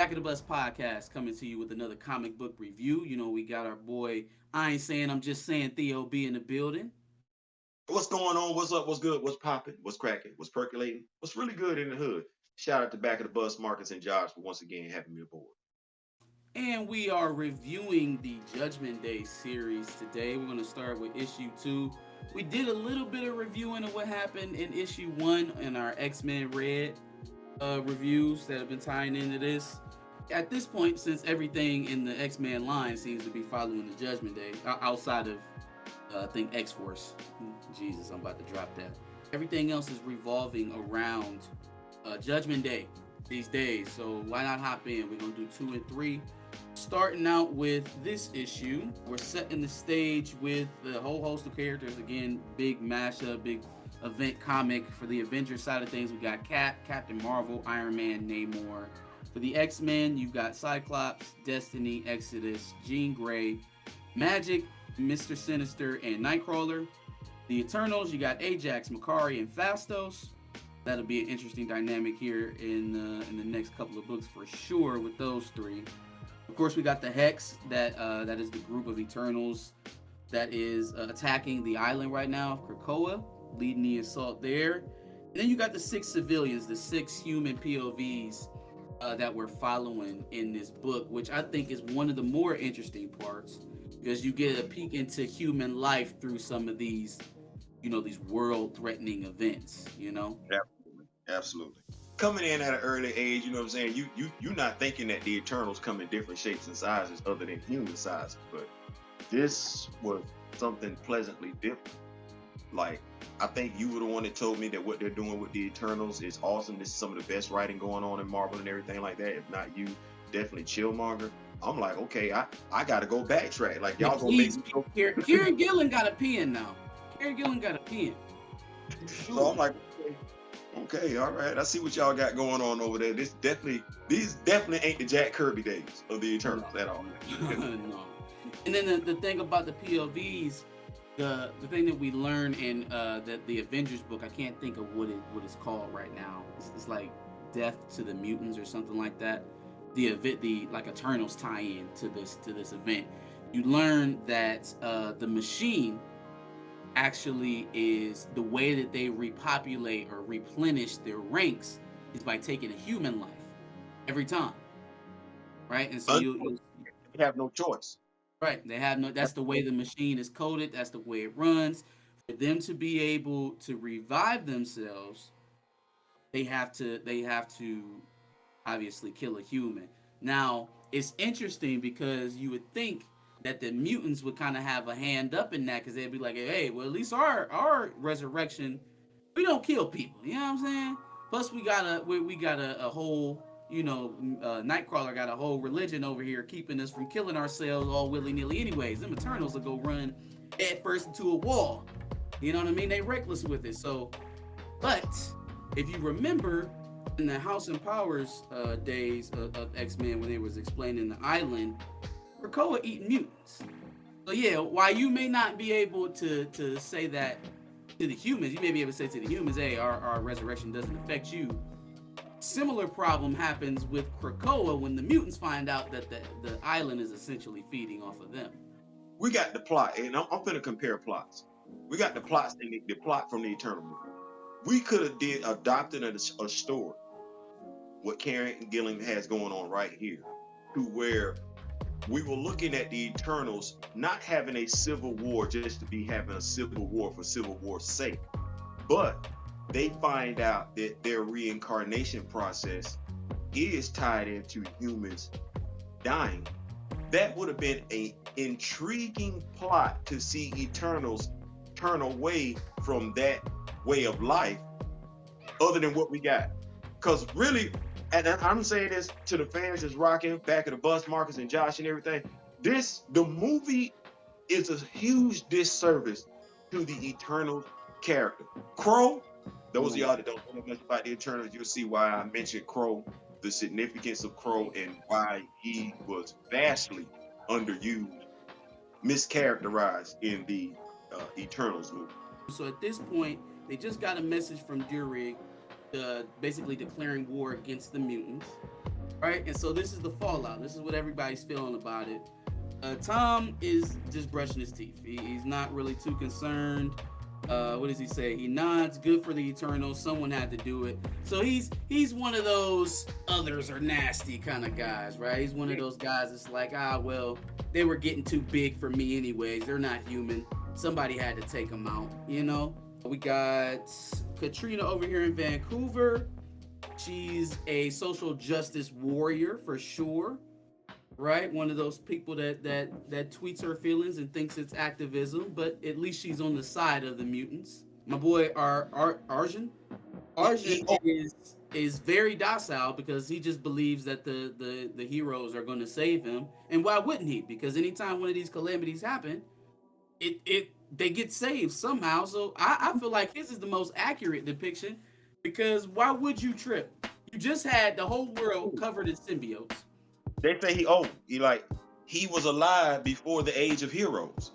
Back of the Bus podcast coming to you with another comic book review. You know, we got our boy, I ain't saying, I'm just saying, Theo B in the building. What's going on? What's up? What's good? What's popping? What's cracking? What's percolating? What's really good in the hood? Shout out to Back of the Bus, Marcus and Josh for once again having me aboard. And we are reviewing the Judgment Day series today. We're going to start with issue 2. We did a little bit of reviewing of what happened in issue 1 in our X-Men Red reviews that have been tying into this. At this point, since everything in the X-Men line seems to be following the Judgment Day, outside of, I think, X-Force. Jesus, I'm about to drop that. Everything else is revolving around Judgment Day these days. So why not hop in? We're going to do 2 and 3. Starting out with this issue, we're setting the stage with the whole host of characters. Again, big mashup, big event comic. For the Avengers side of things, we got Captain Marvel, Iron Man, Namor. For the X-Men, you've got Cyclops, Destiny, Exodus, Jean Grey, Magic, Mr. Sinister, and Nightcrawler. The Eternals, you got Ajax, Makari, and Phastos. That'll be an interesting dynamic here in the next couple of books for sure with those three. Of course, we got the Hex, that is the group of Eternals that is attacking the island right now of Krakoa, leading the assault there. And then you got the 6 civilians, the 6 human POVs that we're following in this book, which I think is one of the more interesting parts, because you get a peek into human life through some of these, these world-threatening events, Absolutely. Absolutely. Coming in at an early age, you know what I'm saying? You're not thinking that the Eternals come in different shapes and sizes other than human sizes, but this was something pleasantly different. Like, I think you were the one that told me that what they're doing with the Eternals is awesome. This is some of the best writing going on in Marvel and everything like that. If not you, definitely Chillmonger. I'm like, okay, I gotta go backtrack. Like, y'all gonna make me go. Kieron Gillen got a pen now. Kieron Gillen got a pen. So I'm like, okay, all right. I see what y'all got going on over there. These definitely ain't the Jack Kirby days of the Eternals at all. No. And then the thing about the POVs, the thing that we learn in the Avengers book, I can't think of what it's called right now. It's like Death to the Mutants or something like that. The like Eternals tie-in to this event. You learn that the Machine actually is the way that they repopulate or replenish their ranks is by taking a human life every time, right? And so you have no choice. Right, they have no. That's the way the Machine is coded. That's the way it runs. For them to be able to revive themselves, they have to obviously kill a human. Now it's interesting because you would think that the mutants would kind of have a hand up in that, because they'd be like, hey, well, at least our resurrection, we don't kill people. You know what I'm saying? Plus we got a whole, Nightcrawler got a whole religion over here keeping us from killing ourselves all willy-nilly anyways. Them Eternals will go run head first into a wall. You know what I mean? They reckless with it. So, but if you remember in the House and Powers days of X-Men, when they was explaining the island, Krakoa eating mutants. So yeah, while you may not be able to say that to the humans, you may be able to say to the humans, hey, our resurrection doesn't affect you. Similar problem happens with Krakoa when the mutants find out that the island is essentially feeding off of them. We got the plot, and I'm gonna compare plots. We got the plots, the plot from the Eternal movie. We could have adopted a story, what Kieron Gillen has going on right here, to where we were looking at the Eternals not having a civil war just to be having a civil war for civil war's sake, but they find out that their reincarnation process is tied into humans dying. That would have been an intriguing plot to see Eternals turn away from that way of life, other than what we got. Because really, and I'm saying this to the fans that's rocking Back of the Bus, Marcus and Josh and everything, the movie is a huge disservice to the Eternals character. Crow, those of y'all that don't know much about the Eternals, you'll see why I mentioned Crow, the significance of Crow, and why he was vastly underused, mischaracterized in the Eternals movie. So at this point, they just got a message from Durig basically declaring war against the mutants. right? And so this is the fallout. This is what everybody's feeling about it. Tom is just brushing his teeth. He's not really too concerned. What does he say? He nods. Good for the Eternals. Someone had to do it. So he's one of those others are nasty kind of guys, right? He's one of those guys that's like, well, they were getting too big for me anyways. They're not human. Somebody had to take them out, you know? We got Katrina over here in Vancouver. She's a social justice warrior for sure, right? One of those people that tweets her feelings and thinks it's activism, but at least she's on the side of the mutants. My boy Arjun is very docile because he just believes that the heroes are going to save him. And why wouldn't he? Because anytime one of these calamities happen, they get saved somehow. So I feel like his is the most accurate depiction, because why would you trip? You just had the whole world covered in symbiotes. They say he was alive before the age of heroes.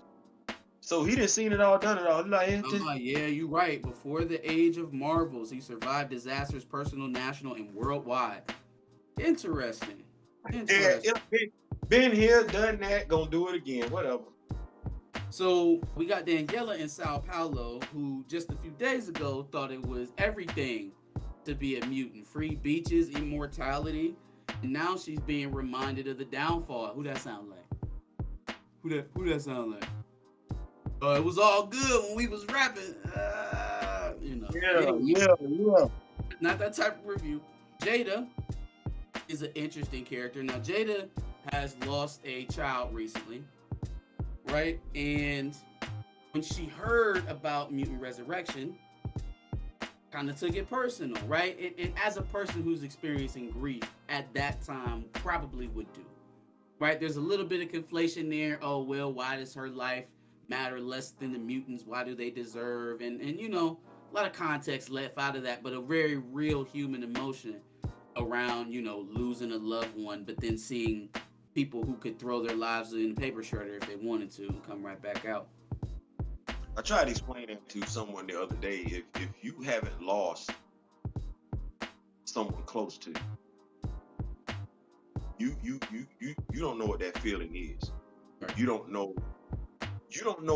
So he didn't seen it all, done it all. Yeah, you're right. Before the age of Marvels, he survived disasters, personal, national, and worldwide. Interesting. Yeah, been here, done that, gonna do it again, whatever. So we got Daniela in Sao Paulo, who just a few days ago thought it was everything to be a mutant. Free beaches, immortality. And now she's being reminded of the downfall. Who that sound like? Who that sound like? It was all good when we was rapping. Yeah. Not that type of review. Jada is an interesting character. Now, Jada has lost a child recently, right? And when she heard about mutant resurrection, kind of took it personal, right? And as a person who's experiencing grief at that time probably would do, right? There's a little bit of conflation there. Oh, well, why does her life matter less than the mutants? Why do they deserve? And you know, a lot of context left out of that, but a very real human emotion around, you know, losing a loved one, but then seeing people who could throw their lives in a paper shredder if they wanted to and come right back out. I tried explaining to someone the other day, if you haven't lost someone close to you, you don't know what that feeling is. Right. You don't know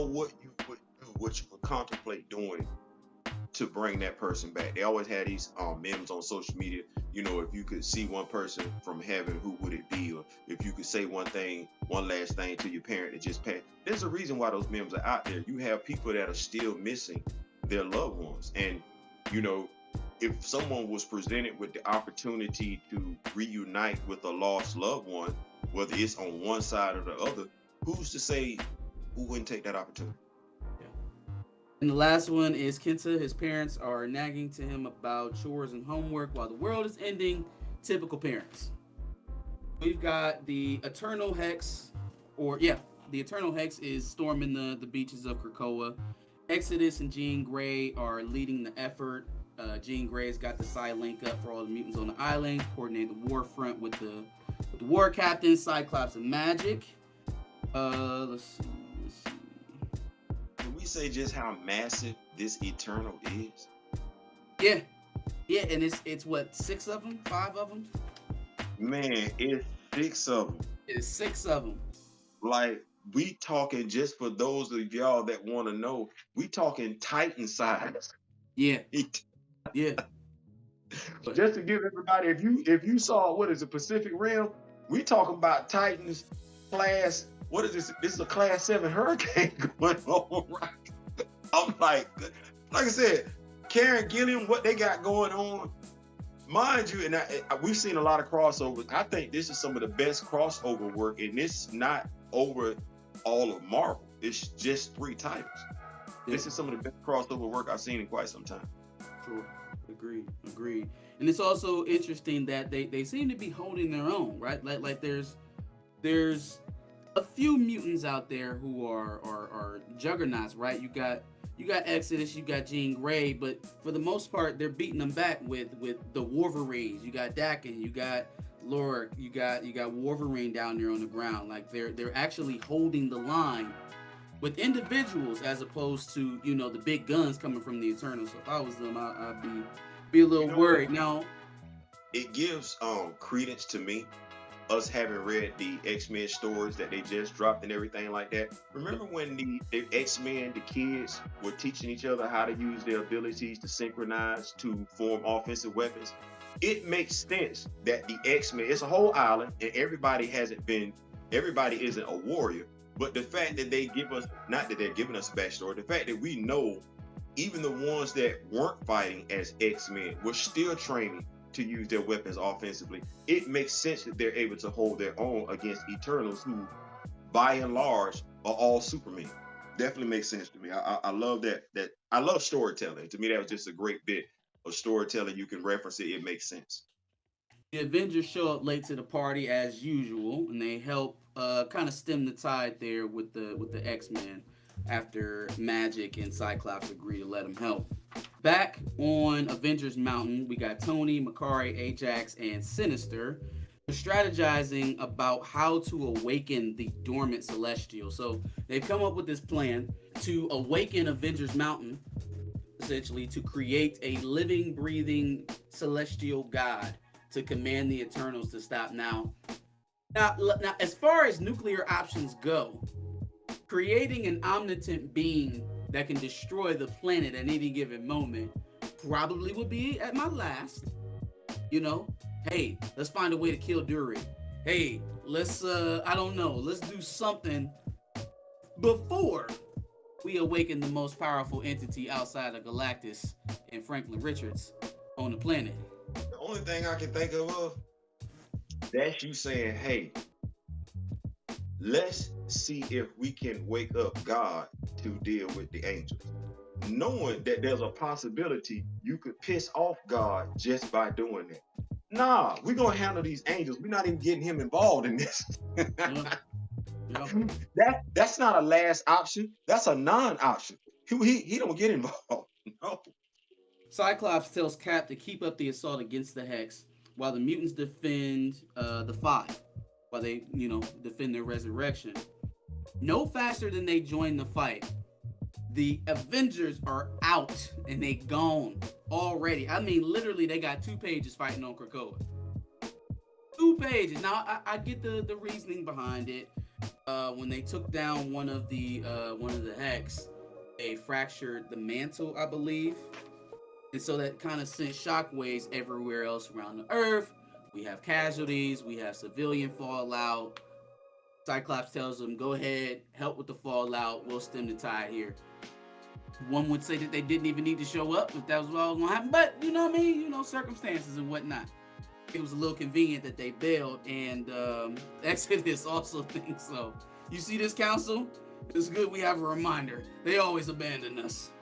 what you would do, what you would contemplate doing to bring that person back. They always had these memes on social media. You know, if you could see one person from heaven, who would it be? Or if you could say one last thing to your parent that just passed. There's a reason why those memes are out there. You have people that are still missing their loved ones. And, you know, if someone was presented with the opportunity to reunite with a lost loved one, whether it's on one side or the other, who's to say who wouldn't take that opportunity? And the last one is Kenta. His parents are nagging to him about chores and homework while the world is ending. Typical parents. We've got the Eternal Hex, the Eternal Hex is storming the beaches of Krakoa. Exodus and Jean Grey are leading the effort. Jean Grey's got the side link up for all the mutants on the island, coordinate the war front with the war captain, Cyclops, and Magic. Let's see. Can we say just how massive this Eternal is? Yeah, and it's what, 6 of them, 5 of them? Man, it's 6 of them. It's 6 of them. Like, we talking, just for those of y'all that want to know, we talking Titan size. Yeah. Yeah. Just to give everybody, if you saw, what is it, Pacific Rim, we talking about Titans class. What is this? This is a class 7 hurricane going on, right? I'm like I said, Kieron, Gillen, what they got going on, mind you, and we've seen a lot of crossovers. I think this is some of the best crossover work, and it's not over all of Marvel. It's just 3 titles. Yeah. This is some of the best crossover work I've seen in quite some time. Sure. Agreed. And it's also interesting that they seem to be holding their own, right? Like there's a few mutants out there who are juggernauts, right? You got Exodus, you got Jean Grey, but for the most part, they're beating them back with the Wolverines. You got Daken, you got Lorik, you got Wolverine down there on the ground. Like they're actually holding the line with individuals as opposed to, you know, the big guns coming from the Eternals. So if I was them, I'd be a little worried. Now, it gives credence to me, us having read the X-Men stories that they just dropped and everything like that. Remember when the X-Men, the kids, were teaching each other how to use their abilities to synchronize to form offensive weapons? It makes sense that the X-Men, it's a whole island, and everybody isn't a warrior. But the fact that they give us, not that they're giving us a backstory, the fact that we know even the ones that weren't fighting as X-Men were still training to use their weapons offensively, it makes sense that they're able to hold their own against Eternals, who, by and large, are all Supermen. Definitely makes sense to me. I love that. I love storytelling. To me, that was just a great bit of storytelling. You can reference it; it makes sense. The Avengers show up late to the party as usual, and they help kind of stem the tide there with the X-Men after Magic and Cyclops agree to let them help. Back on Avengers Mountain, we got Tony, Makari, Ajax, and Sinister strategizing about how to awaken the dormant Celestial. So they've come up with this plan to awaken Avengers Mountain, essentially to create a living, breathing celestial god to command the Eternals to stop. Now, as far as nuclear options go, creating an omnipotent being that can destroy the planet at any given moment probably would be at my last. You know, hey, let's find a way to kill Dury. Hey, let's I don't know, let's do something before we awaken the most powerful entity outside of Galactus and Franklin Richards on the planet. The only thing I can think of, that's you saying, hey, let's see if we can wake up God to deal with the angels. Knowing that there's a possibility you could piss off God just by doing that. Nah, we're gonna handle these angels. We're not even getting him involved in this. That's not a last option. That's a non-option. He don't get involved. No. Cyclops tells Cap to keep up the assault against the Hex while the mutants defend the Five, while they, defend their resurrection. No faster than they join the fight, the Avengers are out and they gone already. I mean, literally, they got 2 pages fighting on Krakoa. 2 pages. Now, I get the reasoning behind it. When they took down one of the Hex, they fractured the mantle, I believe. And so that kind of sent shockwaves everywhere else around the Earth. We have casualties. We have civilian fallout. Cyclops tells them, go ahead, help with the fallout. We'll stem the tide here. One would say that they didn't even need to show up if that was what was going to happen. But, you know what I mean? Circumstances and whatnot. It was a little convenient that they bailed. And Exodus also thinks so. You see this, Council? It's good we have a reminder. They always abandon us.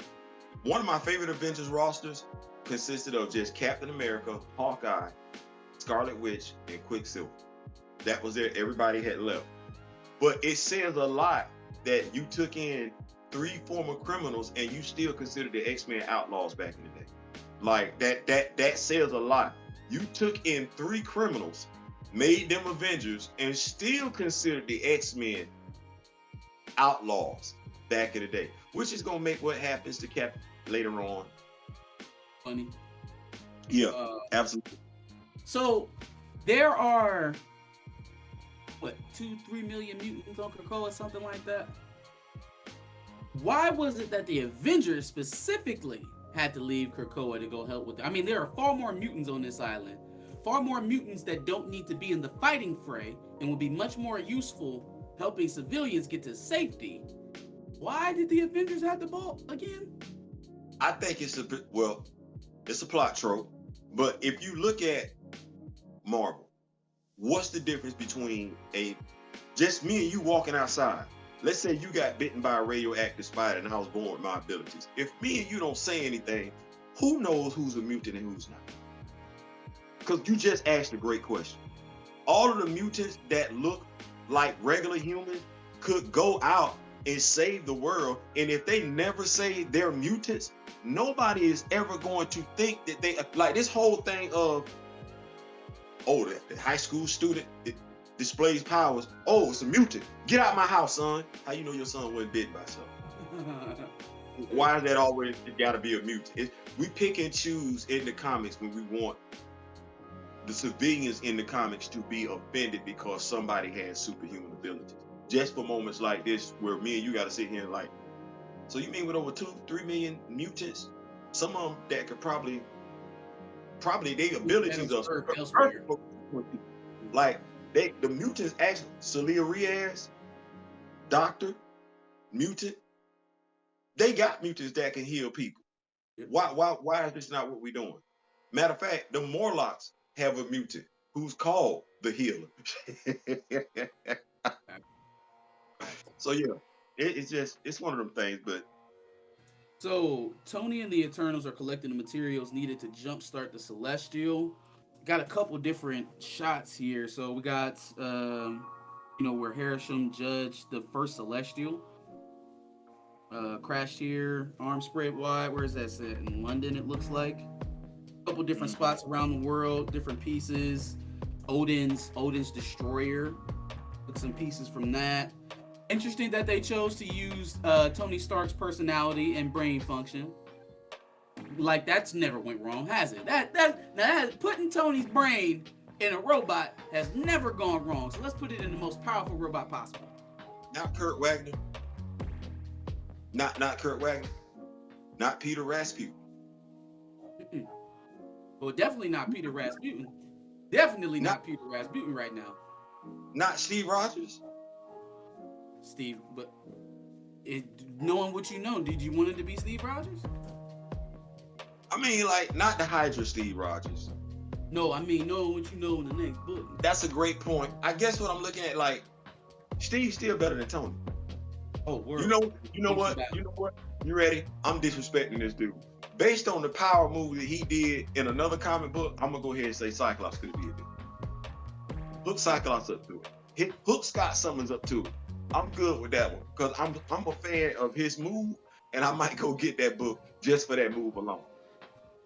One of my favorite Avengers rosters consisted of just Captain America, Hawkeye, Scarlet Witch, and Quicksilver. That was it. Everybody had left. But it says a lot that you took in 3 former criminals and you still consider the X-Men outlaws back in the day. Like that says a lot. You took in 3 criminals, made them Avengers, and still considered the X-Men outlaws back in the day, which is gonna make what happens to Cap later on funny. Yeah, absolutely. So there are 2-3 million mutants on Krakoa, something like that. Why was it that the Avengers specifically had to leave Krakoa to go help with it? I mean, there are far more mutants on this island, far more mutants that don't need to be in the fighting fray and will be much more useful helping civilians get to safety. Why did the Avengers have the ball again? I think it's a plot trope, but if you look at Marvel, what's the difference between just me and you walking outside? Let's say you got bitten by a radioactive spider and I was born with my abilities. If me and you don't say anything, who knows who's a mutant and who's not? Because you just asked a great question. All of the mutants that look like regular humans could go out and save the world, and if they never say they're mutants, nobody is ever going to think that they like this whole thing of the high school student displays powers. Oh, it's a mutant. Get out my house, son. How you know your son wasn't bitten by something? Why is that always got to be a mutant? We pick and choose in the comics when we want the civilians in the comics to be offended because somebody has superhuman abilities. Just for moments like this, where me and you got to sit here and like, so you mean with over 2-3 million mutants, some of them that could probably their abilities are perfect. Like the mutants actually, Celia Reyes, Doctor, Mutant, they got mutants that can heal people. Why is this not what we're doing? Matter of fact, the Morlocks have a mutant who's called the Healer. So yeah, it's one of them things. But so Tony and the Eternals are collecting the materials needed to jumpstart the Celestial. Got a couple different shots here. So we got where Harisham judged the first Celestial. Crashed here, arms spread wide. Where is that set? In London, it looks like. A couple different spots around the world, different pieces. Odin's destroyer. Took some pieces from that. Interesting that they chose to use Tony Stark's personality and brain function. Like that's never went wrong, has it? That putting Tony's brain in a robot has never gone wrong. So let's put it in the most powerful robot possible. Not Kurt Wagner. Not Kurt Wagner. Not Peter Rasputin. Well, definitely not Peter Rasputin. Definitely not Peter Rasputin right now. Not Steve Rogers. Steve, but knowing what you know, did you want it to be Steve Rogers? I mean, like, not the Hydra Steve Rogers. No, I mean, knowing what you know in the next book. That's a great point. I guess what I'm looking at, like, Steve's still better than Tony. Oh, word. You know what? You ready? I'm disrespecting this dude. Based on the power move that he did in another comic book, I'm gonna go ahead and say Cyclops could be a dude. Hook Cyclops up to it. Hook Scott Summons up to it. I'm good with that one because I'm a fan of his move, and I might go get that book just for that move alone.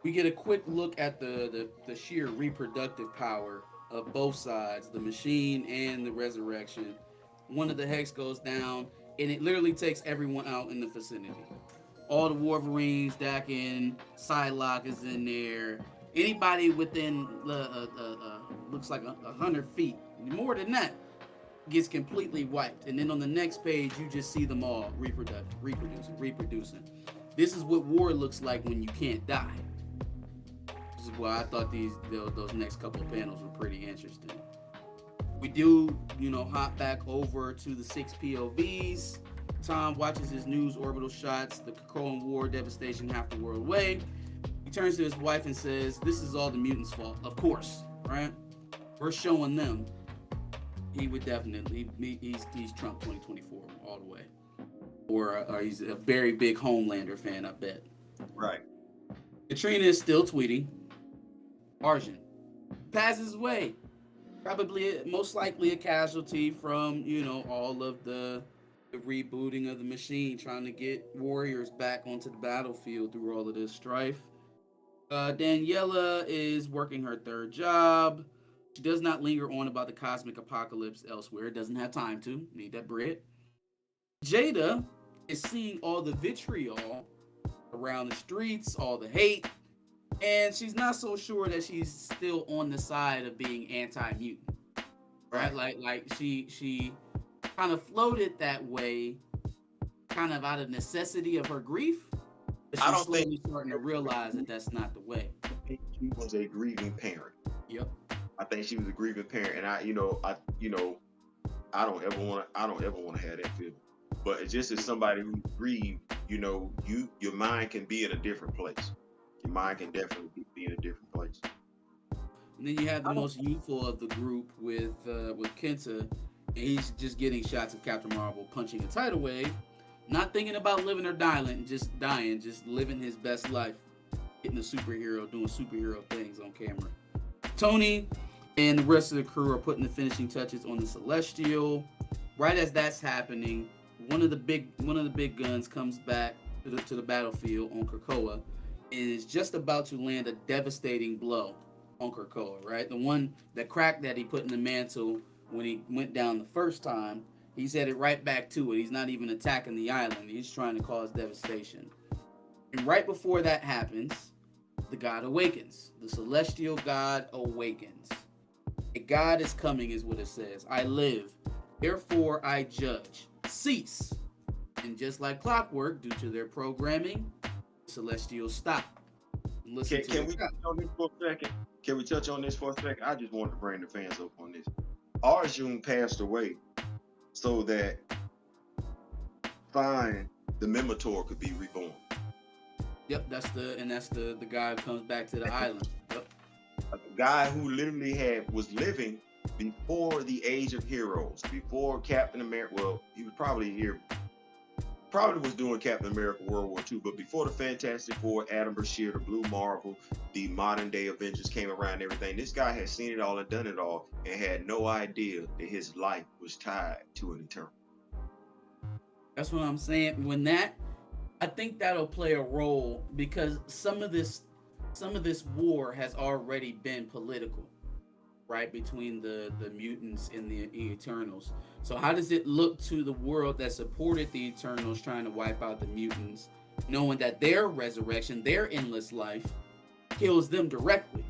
We get a quick look at the sheer reproductive power of both sides, the Machine and the Resurrection. One of the Hex goes down, and it literally takes everyone out in the vicinity. All the Wolverines, Daken, Psylocke is in there. Anybody within looks like 100 feet, more than that, gets completely wiped. And then on the next page, you just see them all reproducing. This is what war looks like when you can't die. This is why I thought those next couple of panels were pretty interesting. We do, hop back over to the 6 POVs. Tom watches his news orbital shots, the Krakoan war devastation half the world away. He turns to his wife and says, "This is all the mutants' fault." Of course, right? We're showing them. He would definitely, he's Trump 2024 all the way. Or he's a very big Homelander fan, I bet. Right. Katrina is still tweeting. Arjun passes away. Probably, most likely a casualty from, all of the rebooting of the Machine, trying to get warriors back onto the battlefield through all of this strife. Daniela is working her third job. She does not linger on about the cosmic apocalypse elsewhere. Doesn't have time to. Need that bread. Jada is seeing all the vitriol around the streets, all the hate, and she's not so sure that she's still on the side of being anti-mutant. Right? Like she kind of floated that way, kind of out of necessity of her grief. But she's slowly starting to realize that that's not the way. I think she was a grieving parent. Yep. I think she was a grieving parent, and I don't ever want to have that feeling. But it's just as somebody who grieved, your mind can be in a different place. Your mind can definitely be in a different place. And then you have the most youthful of the group with Kenta, and he's just getting shots of Captain Marvel punching a tidal wave, not thinking about living or dying, just living his best life, getting a superhero, doing superhero things on camera. Tony and the rest of the crew are putting the finishing touches on the Celestial. Right as that's happening, one of the big guns comes back to the battlefield on Krakoa and is just about to land a devastating blow on Krakoa, right? The one, the crack that he put in the mantle when he went down the first time, he's headed right back to it. He's not even attacking the island. He's trying to cause devastation. And right before that happens, the god awakens. The celestial god awakens. A god is coming, is what it says. I live, therefore I judge. Cease. And just like clockwork, due to their programming, the celestials stop. Listen Can we touch on this for a second? Can we touch on this for a second? I just wanted to bring the fans up on this. Arjun passed away so that Fine, the Minotaur, could be reborn. Yep, that's the guy who comes back to the island. Yep. A guy who literally was living before the Age of Heroes, before Captain America. Well, he was probably here. Probably was doing Captain America World War II, but before the Fantastic Four, Adam Brashear, the Blue Marvel, the modern day Avengers came around and everything, this guy had seen it all and done it all and had no idea that his life was tied to an eternal. That's what I'm saying. I think that'll play a role because some of this war has already been political, right, between the mutants and the Eternals. So how does it look to the world that supported the Eternals trying to wipe out the mutants, knowing that their resurrection, their endless life, kills them directly?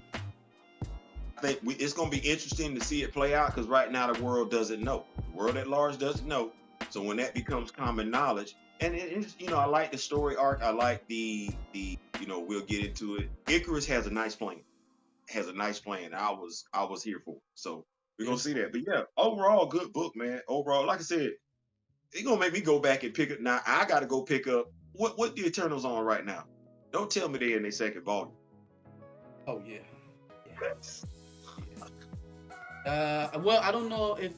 I think it's going to be interesting to see it play out because right now the world doesn't know. The world at large doesn't know. So when that becomes common knowledge, and it's, I like the story arc. I like the we'll get into it. Icarus has a nice plan. I was here for it. So we're gonna see that. But yeah, overall, good book, man. Overall, like I said, it's gonna make me go back and pick up. Now I gotta go pick up what the Eternals on right now. Don't tell me they're in their second volume. Oh yeah. Well, I don't know if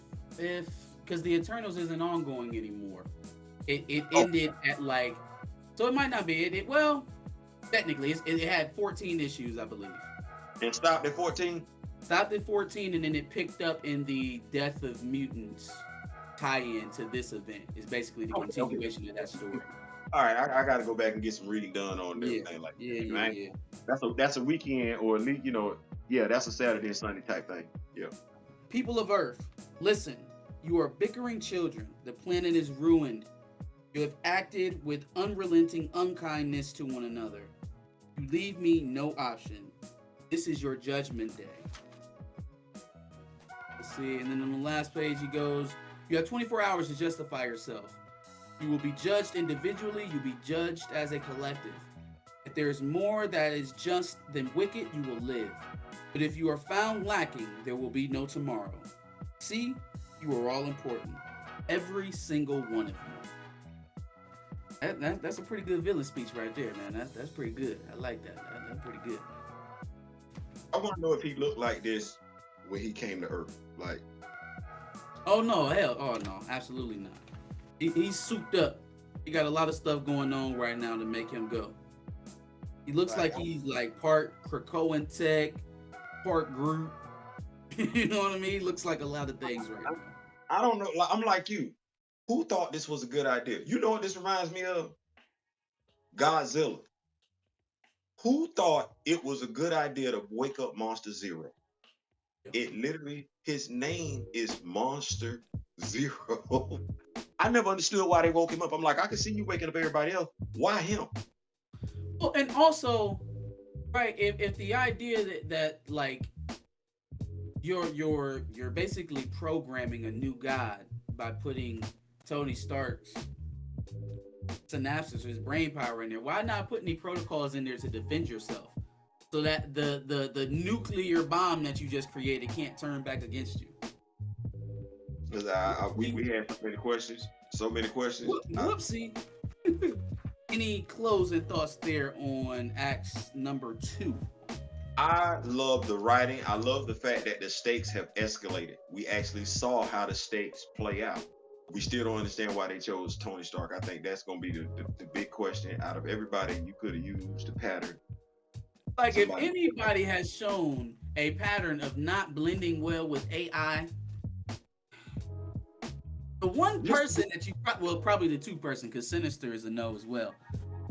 because the Eternals isn't ongoing anymore. It ended at so it might not be it. Well, technically, it had 14 issues, I believe. And stopped at 14? Stopped at 14, and then it picked up in the Death of Mutants tie-in to this event. It's basically the continuation of that story. All right, I got to go back and get some reading done on everything Yeah. That's a weekend, or at least, that's a Saturday and Sunday type thing. Yeah. People of Earth, listen. You are bickering children. The planet is ruined. You have acted with unrelenting unkindness to one another. You leave me no option. This is your judgment day. Let's see. And then on the last page, he goes, you have 24 hours to justify yourself. You will be judged individually. You'll be judged as a collective. If there is more that is just than wicked, you will live. But if you are found lacking, there will be no tomorrow. See, you are all important. Every single one of you. That's a pretty good villain speech right there, man. That's pretty good. I like that. That's pretty good. I want to know if he looked like this when he came to Earth. Oh no, absolutely not. He's souped up. He got a lot of stuff going on right now to make him go. He looks like he's part Krakoan tech, part Groot. You know what I mean? He looks like a lot of things right now. I don't know. I'm like you. Who thought this was a good idea? You know what this reminds me of? Godzilla. Who thought it was a good idea to wake up Monster Zero? It literally, his name is Monster Zero. I never understood why they woke him up. I'm like, I can see you waking up everybody else. Why him? Well, and also, right, if the idea that you're basically programming a new god by putting Tony Stark's synapses or his brain power in there, why not put any protocols in there to defend yourself so that the nuclear bomb that you just created can't turn back against you? We had so many questions. Whoopsie. Any closing thoughts there on Acts number 2? I love the writing. I love the fact that the stakes have escalated. We actually saw how the stakes play out. We still don't understand why they chose Tony Stark. I think that's going to be the big question. Out of everybody, you could have used a pattern. If anybody has shown a pattern of not blending well with AI, the one person that you, probably the two person, because Sinister is a no as well.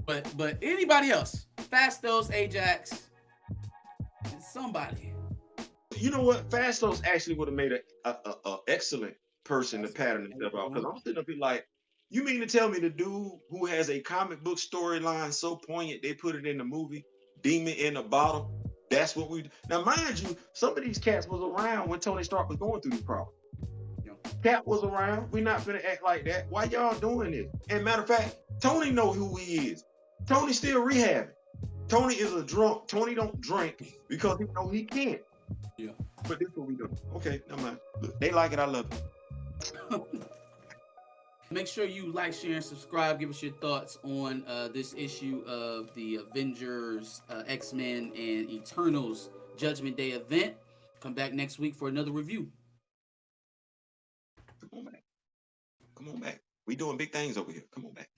But anybody else, Fastos, Ajax, somebody. You know what? Fastos actually would have made a excellent person to pattern himself out. Because I'm sitting up here like, you mean to tell me the dude who has a comic book storyline so poignant they put it in the movie demon in the bottle. That's what we now. Mind you, some of these cats was around when Tony Stark was going through these problems. Yeah. Cap was around. We not gonna act like that. Why y'all doing this? And matter of fact, Tony know who he is. Tony still rehabbing. Tony is a drunk. Tony don't drink because he know he can't. Yeah. But this is what we do. Okay, never mind. Look, they like it. I love it. Make sure you like, share, and subscribe. Give us your thoughts on this issue of the Avengers, X-Men, and Eternals Judgment Day event. Come back next week for another review. Come on back. Come on back. We doing big things over here. Come on back.